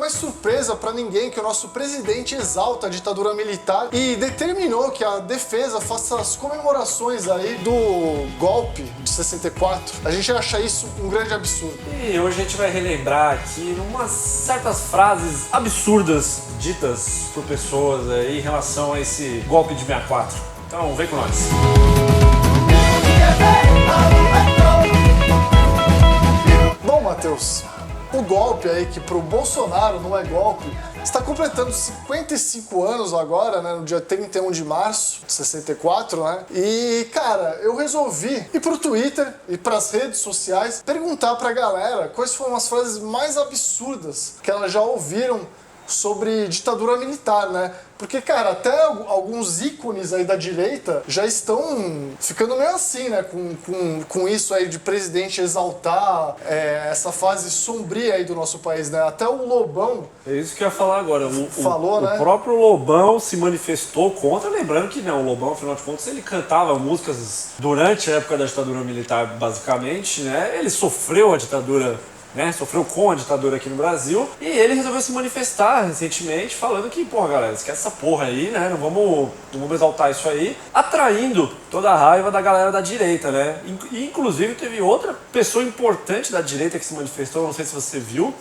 mais surpresa para ninguém que o nosso presidente exalta a ditadura militar e determinou que a defesa faça as comemorações aí do golpe de 64. A gente acha isso um grande absurdo. E hoje a gente vai relembrar aqui umas certas frases absurdas ditas por pessoas aí em relação a esse golpe de 64. Então vem com nós. Bom, Matheus, o golpe aí, que pro Bolsonaro não é golpe, está completando 55 anos agora, né, no dia 31 de março de 64, né? E, cara, eu resolvi ir pro Twitter e pras redes sociais perguntar pra galera quais foram as frases mais absurdas que elas já ouviram sobre ditadura militar, né? Porque, cara, até alguns ícones aí da direita já estão ficando meio assim, né? Com isso aí de presidente exaltar essa fase sombria aí do nosso país, né? Até o Lobão... É isso que eu ia falar agora. Falou, né? O próprio Lobão se manifestou contra, lembrando que não, o Lobão, afinal de contas, ele cantava músicas durante a época da ditadura militar, basicamente, né? Ele sofreu a ditadura, né, sofreu com a ditadura aqui no Brasil, e ele resolveu se manifestar recentemente falando que, porra, galera, esquece essa porra aí, né, não vamos exaltar isso aí, atraindo toda a raiva da galera da direita, né, e inclusive teve outra pessoa importante da direita que se manifestou, não sei se você viu,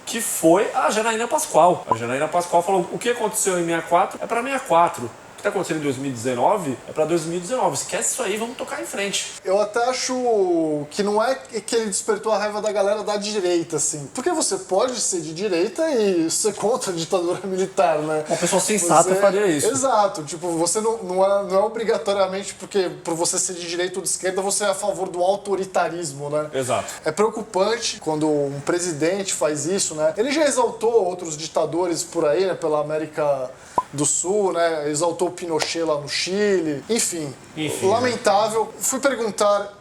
que foi a Janaína Pascoal. A Janaína Pascoal falou: o que aconteceu em 64 é pra 64. O que tá acontecendo em 2019 é pra 2019. Esquece isso aí, vamos tocar em frente. Eu até acho que não é que ele despertou a raiva da galera da direita, assim. Porque você pode ser de direita e ser contra a ditadura militar, né? Uma pessoa sensata faria isso. Exato. Tipo, você não é obrigatoriamente porque por você ser de direita ou de esquerda, você é a favor do autoritarismo, né? Exato. É preocupante quando um presidente faz isso, né? Ele já exaltou outros ditadores por aí, né? Pela América do Sul, né? Exaltou o Pinochet lá no Chile. Enfim. Lamentável. Fui perguntar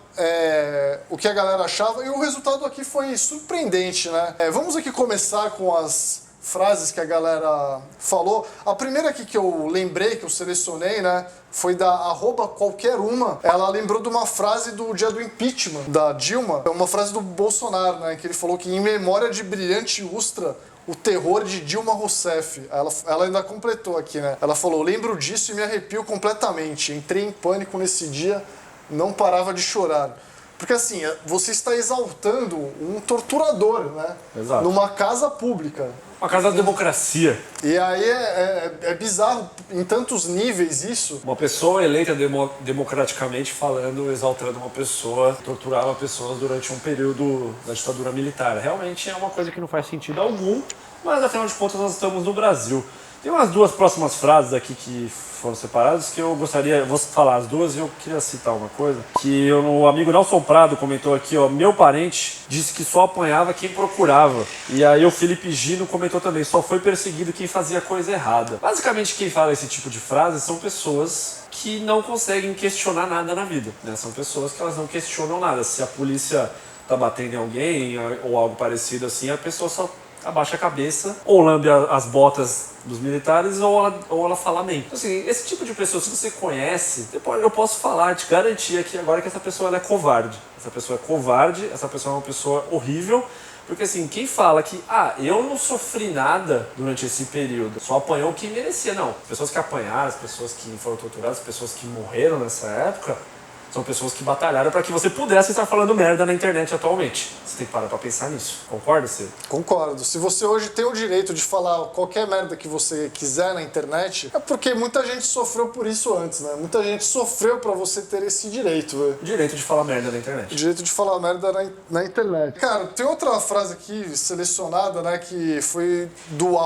o que a galera achava e o resultado aqui foi surpreendente, né? Vamos aqui começar com as frases que a galera falou. A primeira aqui que eu lembrei, que eu selecionei, né, foi da @qualqueruma. Ela lembrou de uma frase do dia do impeachment da Dilma, uma frase do Bolsonaro, né, que ele falou que em memória de brilhante Ustra, o terror de Dilma Rousseff. Ela ainda completou aqui, né? Ela falou: lembro disso e me arrepio completamente. Entrei em pânico nesse dia, não parava de chorar. Porque assim, você está exaltando um torturador, né? Exato. Numa casa pública. Uma casa da democracia. E aí é bizarro em tantos níveis isso. Uma pessoa eleita democraticamente falando, exaltando uma pessoa, torturava pessoas durante um período da ditadura militar. Realmente é uma coisa que não faz sentido algum, mas afinal de contas nós estamos no Brasil. Tem umas duas próximas frases aqui que foram separadas que eu gostaria, vou falar as duas e eu queria citar uma coisa, que o amigo Nelson Prado comentou aqui, ó: meu parente disse que só apanhava quem procurava. E aí o Felipe Gino comentou também: só foi perseguido quem fazia coisa errada. Basicamente quem fala esse tipo de frase são pessoas que não conseguem questionar nada na vida, né? São pessoas que elas não questionam nada. Se a polícia tá batendo em alguém ou algo parecido assim, a pessoa só abaixa a cabeça, ou lambe as botas dos militares, ou ela fala amém. Então, assim, esse tipo de pessoa, se você conhece, eu posso falar, te garantir aqui agora que essa pessoa ela é covarde. Essa pessoa é covarde, essa pessoa é uma pessoa horrível, porque assim, quem fala que, eu não sofri nada durante esse período, só apanhou quem merecia, não. As pessoas que apanharam, as pessoas que foram torturadas, as pessoas que morreram nessa época, são pessoas que batalharam para que você pudesse estar falando merda na internet atualmente. Você tem que parar para pensar nisso. Concorda, Cê? Concordo. Se você hoje tem o direito de falar qualquer merda que você quiser na internet, é porque muita gente sofreu por isso antes, né? Muita gente sofreu para você ter esse direito, velho. O direito de falar merda na internet. O direito de falar merda na internet. Cara, tem outra frase aqui selecionada, né, que foi do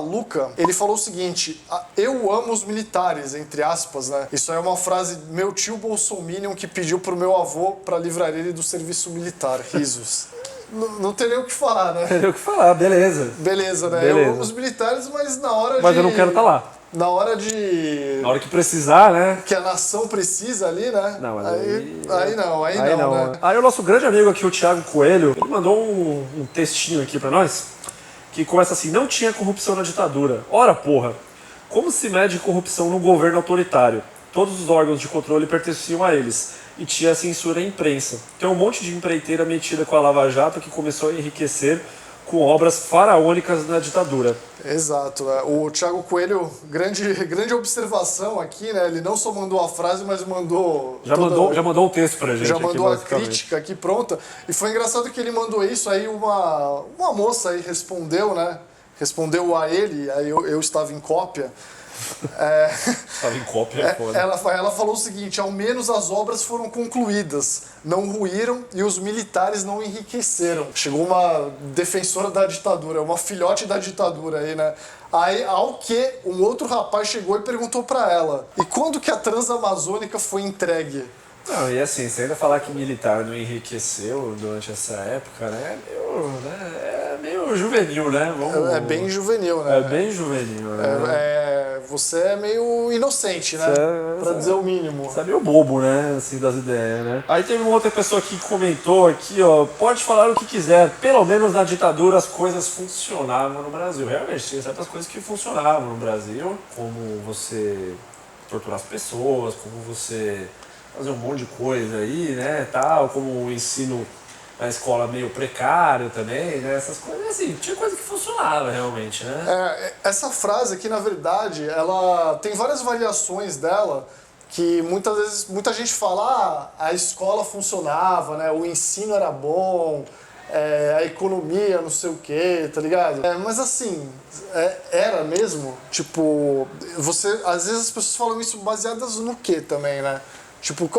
@Luca. Ele falou o seguinte: eu amo os militares, entre aspas, né? Isso aí é uma frase meu tio Bolsominion que pediu pro meu avô pra livrar ele do serviço militar. Risos. Não tem nem o que falar, né? Tem nem o que falar, beleza. Beleza, né? Beleza. Eu amo os militares, mas na hora Mas eu não quero estar lá. Na hora de... Na hora que precisar, né? Que a nação precisa ali, né? Não, mas aí não, né? Aí o nosso grande amigo aqui, o Thiago Coelho, ele mandou um textinho aqui pra nós, que começa assim: não tinha corrupção na ditadura. Ora, porra, como se mede corrupção num governo autoritário? Todos os órgãos de controle pertenciam a eles. E tinha censura à imprensa. Tem um monte de empreiteira metida com a Lava Jato que começou a enriquecer com obras faraônicas na ditadura. Exato. O Thiago Coelho, grande observação aqui, né? Ele não só mandou a frase, mas mandou... Já mandou um texto pra gente. Já aqui, mandou a crítica aqui pronta. E foi engraçado que ele mandou isso, aí uma moça aí respondeu, né? Respondeu a ele, aí eu estava em cópia. Estava em cópia, é foda. Ela falou o seguinte: ao menos as obras foram concluídas, não ruíram e os militares não enriqueceram. Chegou uma defensora da ditadura, uma filhote da ditadura aí, né? Aí, ao que um outro rapaz chegou e perguntou pra ela: e quando que a Transamazônica foi entregue? Não, e assim, você ainda falar que militar não enriqueceu durante essa época, né? É meio juvenil, né? É bem juvenil, né? É bem juvenil, né? Você é meio inocente, né? Pra dizer o mínimo. Você é meio bobo, né? Assim, das ideias, né? Aí teve uma outra pessoa aqui que comentou aqui, ó, pode falar o que quiser, pelo menos na ditadura as coisas funcionavam no Brasil. Realmente, tinha certas coisas que funcionavam no Brasil, como você torturar as pessoas, como você fazer um monte de coisa aí, né, tal, como o ensino na escola meio precário também, né, essas coisas, assim, tinha coisa que funcionava realmente, né. Essa frase aqui, na verdade, ela tem várias variações dela, que muitas vezes, muita gente fala, a escola funcionava, né, o ensino era bom, a economia, não sei o que, tá ligado? Mas assim, era mesmo, tipo, às vezes as pessoas falam isso baseadas no quê também, né? Tipo,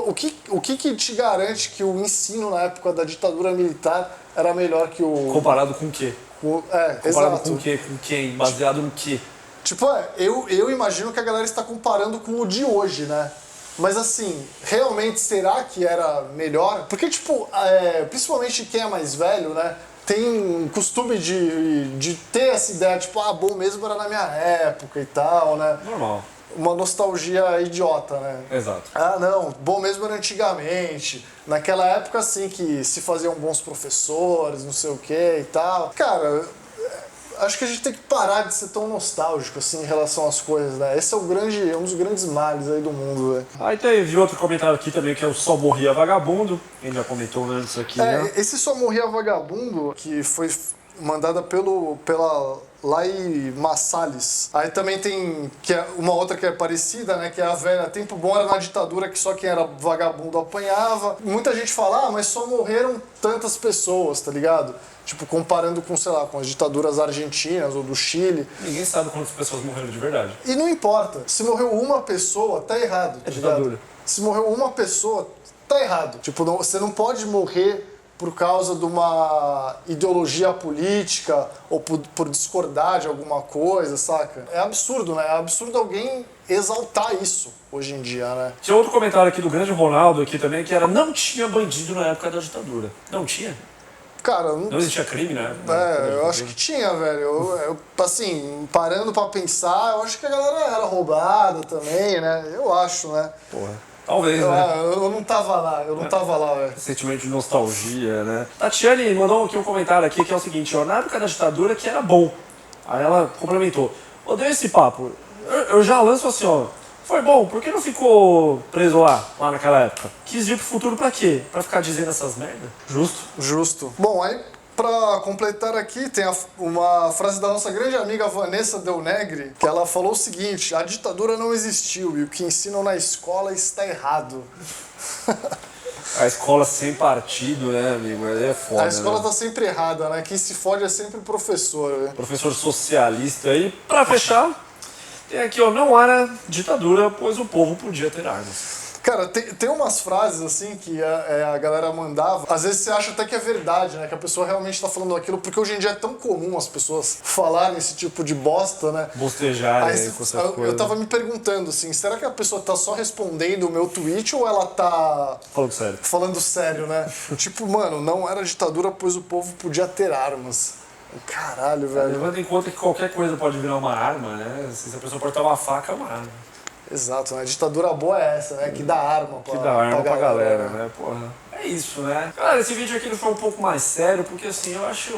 o que te garante que o ensino na época da ditadura militar era melhor que o... Comparado com o quê? Comparado exato. com o quê? Com quem? Baseado no quê? Tipo, eu imagino que a galera está comparando com o de hoje, né? Mas assim, realmente será que era melhor? Porque, tipo, principalmente quem é mais velho, né? Tem costume de ter essa ideia, tipo, bom mesmo era na minha época e tal, né? Normal. Uma nostalgia idiota, né? Exato. Não, bom mesmo era antigamente. Naquela época, assim, que se faziam bons professores, não sei o que e tal. Cara, acho que a gente tem que parar de ser tão nostálgico, assim, em relação às coisas, né? Esse é um dos grandes males aí do mundo, velho. Aí teve outro comentário aqui também, que é o Só Morria Vagabundo. Ele já comentou antes isso aqui, né? Esse Só Morria Vagabundo, que foi mandada pela Lai Massales. Aí também tem uma outra que é parecida, né? Que é a velha Tempo Bom era na ditadura, que só quem era vagabundo apanhava. Muita gente fala, mas só morreram tantas pessoas, tá ligado? Tipo, comparando com, sei lá, com as ditaduras argentinas ou do Chile. Ninguém sabe quantas pessoas morreram de verdade. E não importa. Se morreu uma pessoa, tá errado, tá ligado? Ditadura. Se morreu uma pessoa, tá errado. Tipo, você não pode morrer por causa de uma ideologia política ou por discordar de alguma coisa, saca? É absurdo, né? É absurdo alguém exaltar isso hoje em dia, né? Tinha outro comentário aqui do grande Ronaldo aqui também, que era: não tinha bandido na época da ditadura. Não tinha? Cara, não existia crime, né? Eu acho que tinha, velho. Assim, parando pra pensar, eu acho que a galera era roubada também, né? Eu acho, né? Porra. Talvez, né? Eu não tava lá, velho. Sentimento de nostalgia, né? Tatiane mandou aqui um comentário aqui que é o seguinte, ó, na época da ditadura que era bom. Aí ela complementou: odeio esse papo. Eu já lanço assim, ó. Foi bom, por que não ficou preso lá naquela época? Quis vir pro futuro pra quê? Pra ficar dizendo essas merdas? Justo. Bom, aí pra completar aqui, tem uma frase da nossa grande amiga Vanessa Del Negri, que ela falou o seguinte: a ditadura não existiu e o que ensinam na escola está errado. A escola sem partido, né, amigo? É foda, a escola, né? Tá sempre errada, né? Quem se fode é sempre o professor, né? Professor socialista. E pra fechar, tem aqui, ó, não era ditadura, pois o povo podia ter armas. Cara, tem umas frases assim que a galera mandava. Às vezes você acha até que é verdade, né? Que a pessoa realmente tá falando aquilo, porque hoje em dia é tão comum as pessoas falarem esse tipo de bosta, né? Bostejar aí com essas coisas. Eu tava me perguntando assim, será que a pessoa tá só respondendo o meu tweet ou ela tá... Falando sério, né? Tipo, mano, não era ditadura, pois o povo podia ter armas. Caralho, velho. Levando em conta que qualquer coisa pode virar uma arma, né? Se a pessoa portar uma faca, é uma arma. Exato, né? A ditadura boa é essa, né? Que dá arma pra, Que dá arma pra galera, né? né? Porra. É isso, né? Cara, esse vídeo aqui ele foi um pouco mais sério, porque assim, eu acho,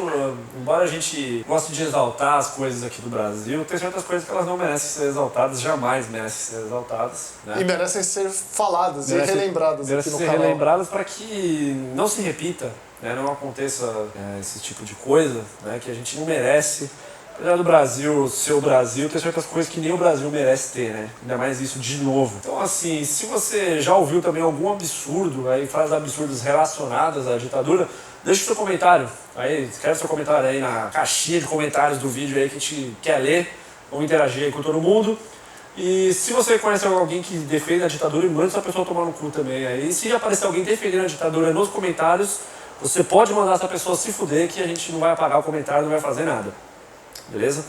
embora a gente goste de exaltar as coisas aqui do Brasil, tem certas coisas que elas não merecem ser exaltadas, jamais merecem ser exaltadas, né? E merecem ser faladas e relembradas aqui merecem no ser canal. relembradas para que não se repita, né? Não aconteça esse tipo de coisa, né? Que a gente não merece. Apesar do Brasil ser o Brasil, tem certas coisas que nem o Brasil merece ter, né? Ainda mais isso de novo. Então, assim, se você já ouviu também algum absurdo, aí frases absurdas relacionadas à ditadura, deixa o seu comentário. Aí, escreve seu comentário aí na caixinha de comentários do vídeo aí que a gente quer ler. Vamos interagir aí com todo mundo. E se você conhece alguém que defende a ditadura, manda essa pessoa tomar no cu também. Aí, se aparecer alguém defendendo a ditadura nos comentários, você pode mandar essa pessoa se fuder que a gente não vai apagar o comentário, não vai fazer nada. Beleza?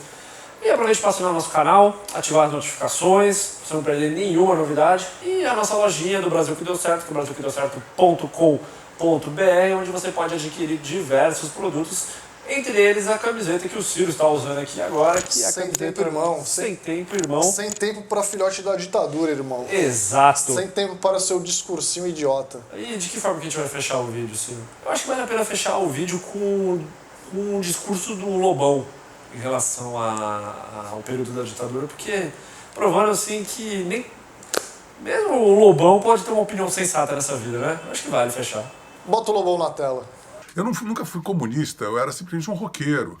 E aproveite para assinar o nosso canal, ativar as notificações, para você não perder nenhuma novidade. E a nossa lojinha do Brasil que deu certo, que é brasilquedeucerto.com.br, onde você pode adquirir diversos produtos, entre eles a camiseta que o Ciro está usando aqui agora, que é a Sem camiseta tempo, irmão. Sem tempo, irmão. Sem tempo para filhote da ditadura, irmão. Exato. Sem tempo para seu discursinho idiota. E de que forma que a gente vai fechar o vídeo, Ciro? Eu acho que vale a pena fechar o vídeo com um discurso do Lobão em relação ao período da ditadura, porque provando assim que nem mesmo o Lobão pode ter uma opinião sensata nessa vida, né? Acho que vale fechar. Bota o Lobão na tela. Eu nunca fui comunista, eu era simplesmente um roqueiro.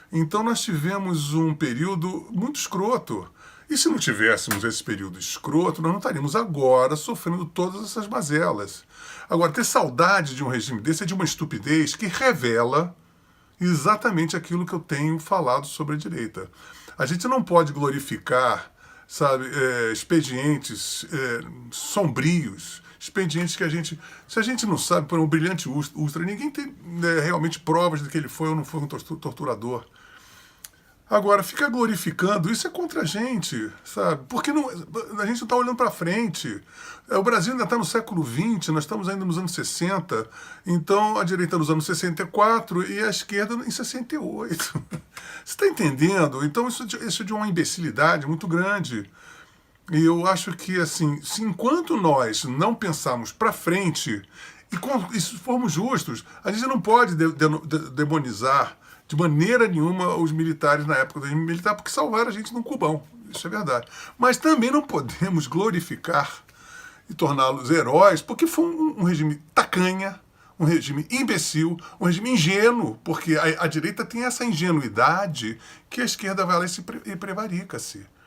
Então nós tivemos um período muito escroto. E se não tivéssemos esse período escroto, nós não estaríamos agora sofrendo todas essas mazelas. Agora, ter saudade de um regime desse é de uma estupidez que revela exatamente aquilo que eu tenho falado sobre a direita. A gente não pode glorificar, sabe, expedientes sombrios, expedientes que se a gente não sabe, por um brilhante Ustra, ninguém tem realmente provas de que ele foi ou não foi um torturador. Agora, ficar glorificando, isso é contra a gente, sabe? Porque a gente não está olhando para frente. O Brasil ainda está no século XX, nós estamos ainda nos anos 60, então a direita nos anos 64 e a esquerda em 68. Você está entendendo? Então isso é de uma imbecilidade muito grande. E eu acho que, assim, se enquanto nós não pensarmos para frente, e se formos justos, a gente não pode demonizar de maneira nenhuma os militares na época do regime militar, porque salvaram a gente num Cubão. Isso é verdade. Mas também não podemos glorificar e torná-los heróis, porque foi um regime tacanha, um regime imbecil, um regime ingênuo, porque a direita tem essa ingenuidade que a esquerda vai lá e prevarica-se.